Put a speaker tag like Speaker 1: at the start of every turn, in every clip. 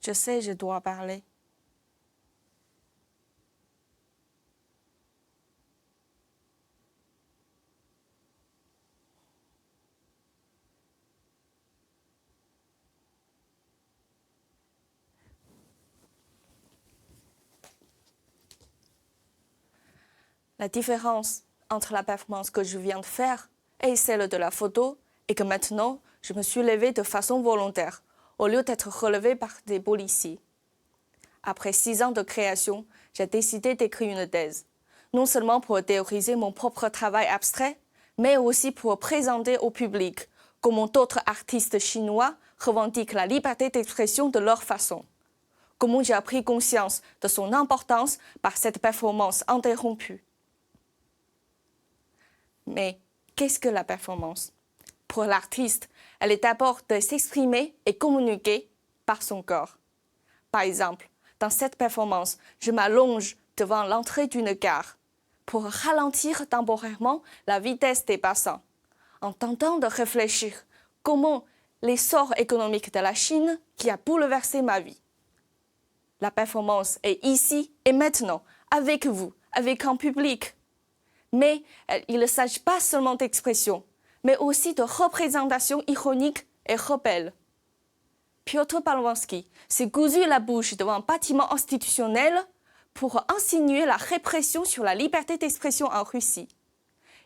Speaker 1: Je sais, je dois parler. La différence entre la performance que je viens de faire et celle de la photo est que maintenant, je me suis levée de façon volontaire, au lieu d'être relevée par des policiers. Après 6 ans de création, j'ai décidé d'écrire une thèse, non seulement pour théoriser mon propre travail abstrait, mais aussi pour présenter au public comment d'autres artistes chinois revendiquent la liberté d'expression de leur façon. Comment j'ai pris conscience de son importance par cette performance interrompue. Mais qu'est-ce que la performance? Pour l'artiste, elle est d'abord de s'exprimer et communiquer par son corps. Par exemple, dans cette performance, je m'allonge devant l'entrée d'une gare pour ralentir temporairement la vitesse des passants, en tentant de réfléchir comment l'essor économique de la Chine qui a bouleversé ma vie. La performance est ici et maintenant, avec vous, avec un public. Mais il ne s'agit pas seulement d'expression, mais aussi de représentation ironique et rebelle. Piotr Pawlowski s'est cousu la bouche devant un bâtiment institutionnel pour insinuer la répression sur la liberté d'expression en Russie.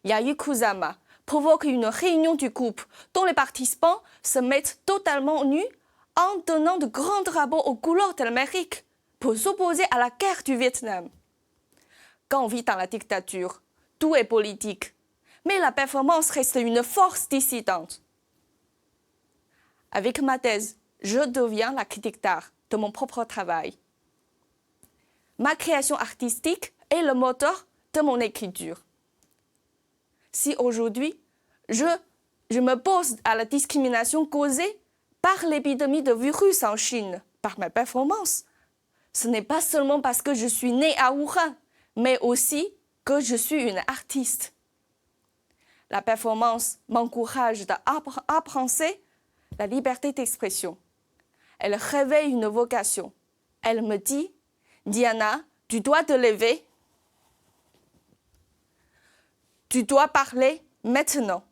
Speaker 1: Yayoi Kusama provoque une réunion du groupe dont les participants se mettent totalement nus en donnant de grands drapeaux aux couleurs de l'Amérique pour s'opposer à la guerre du Vietnam. Quand on vit dans la dictature, tout est politique, mais la performance reste une force dissidente. Avec ma thèse, je deviens la critique d'art de mon propre travail. Ma création artistique est le moteur de mon écriture. Si aujourd'hui, je me pose à la discrimination causée par l'épidémie de virus en Chine, par mes performances, ce n'est pas seulement parce que je suis née à Wuhan, mais aussi que je suis une artiste. La performance m'encourage à penser la liberté d'expression. Elle réveille une vocation. Elle me dit, Diana, tu dois te lever. Tu dois parler maintenant.